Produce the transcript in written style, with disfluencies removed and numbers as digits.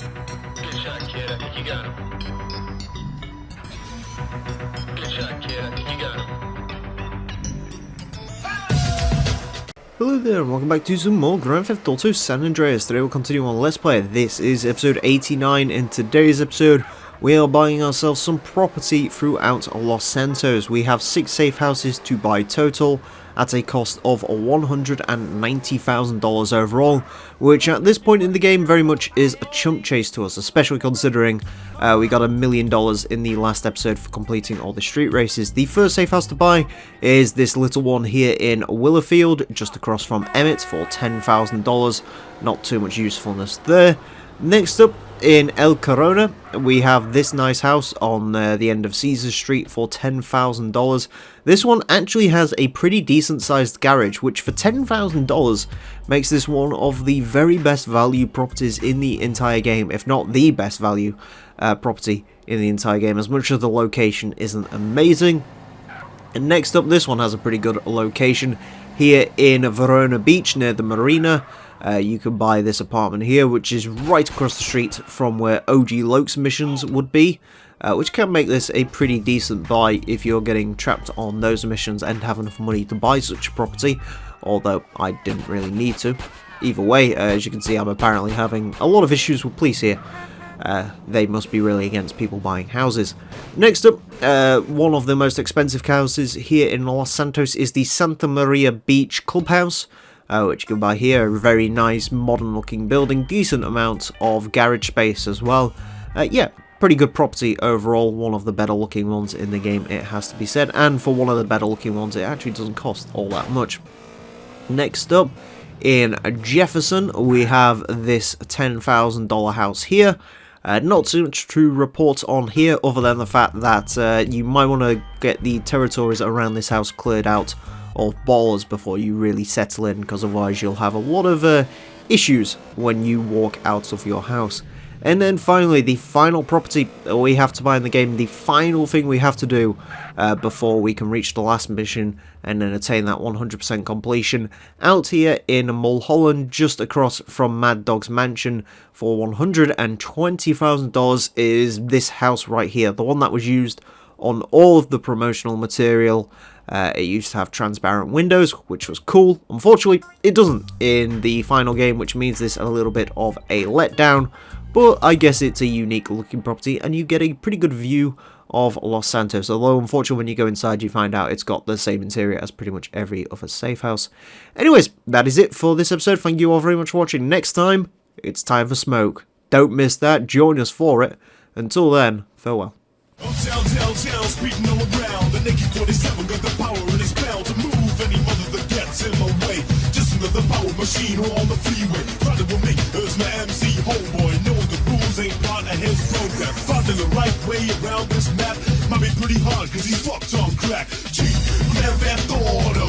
Good shot, kid. I think you got him. Good shot, kid. I think you got him. Hello there and welcome back to some more Grand Theft Auto San Andreas. Today we'll continue on Let's Play. This is episode 89. In today's episode we are buying ourselves some property throughout Los Santos. We have 6 safe houses to buy total at a cost of $190,000 overall, which at this point in the game very much is a chump chase to us, especially considering we got $1 million in the last episode for completing all the street races. The first safe house to buy is this little one here in Willowfield, just across from Emmett, for $10,000. Not too much usefulness there. Next up, in El Corona, we have this nice house on the end of Caesar Street for $10,000. This one actually has a pretty decent sized garage, which for $10,000 makes this one of the very best value properties in the entire game, if not the best value property in the entire game, as much as the location isn't amazing. And next up, this one has a pretty good location here in Verona Beach near the marina. You can buy this apartment here, which is right across the street from where OG Lokes missions would be, which can make this a pretty decent buy if you're getting trapped on those missions and have enough money to buy such a property, although I didn't really need to. Either way, as you can see, I'm apparently having a lot of issues with police here. They must be really against people buying houses. Next up, one of the most expensive houses here in Los Santos is the Santa Maria Beach Clubhouse, which you can buy here. A very nice modern looking building, decent amount of garage space as well. Yeah, pretty good property overall, one of the better looking ones in the game, it has to be said, and for one of the better looking ones it actually doesn't cost all that much. Next up, in Jefferson, we have this $10,000 house here. Not too much to report on here other than the fact that you might want to get the territories around this house cleared out of ballers before you really settle in, because otherwise you'll have a lot of issues when you walk out of your house. And then finally, the final property that we have to buy in the game, the final thing we have to do before we can reach the last mission and then attain that 100% completion, out here in Mulholland, just across from Mad Dog's mansion for $120,000, is this house right here, the one that was used on all of the promotional material. It used to have transparent windows, which was cool. Unfortunately, it doesn't in the final game, which means this a little bit of a letdown. But I guess it's a unique looking property, and you get a pretty good view of Los Santos. Although, unfortunately, when you go inside, you find out it's got the same interior as pretty much every other safe house. Anyways, that is it for this episode. Thank you all very much for watching. Next time, it's time for smoke. Don't miss that. Join us for it. Until then, farewell. Speeding all around. The naked 47 got the power in his bound to move any mother that gets in my way. Just another power machine on the freeway. Riding with me is my MC homeboy. Knowing the rules ain't part of his program. Finding the right way around this map might be pretty hard, cause he's fucked on crack. G, Grand Theft Auto.